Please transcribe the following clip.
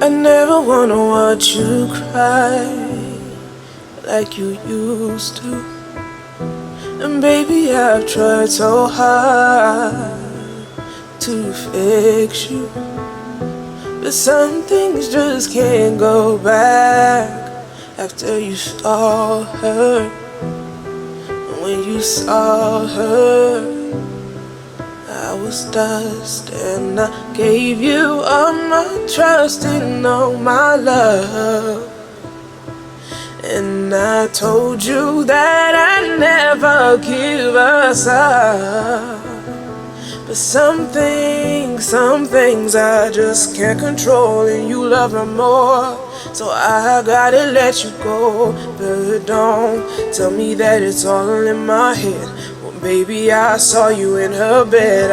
I never wanna watch you cry like you used to. And baby, I've tried so hard to fix you, but some things just can't go back after you saw her. And when you saw her, I was dust, and I gave you all my trust and all my love. And I told you that I'd never give us up. But some things I just can't control, and you love her more, so I gotta let you go. But don't tell me that it's all in my head. Well, baby, I saw you in her bed.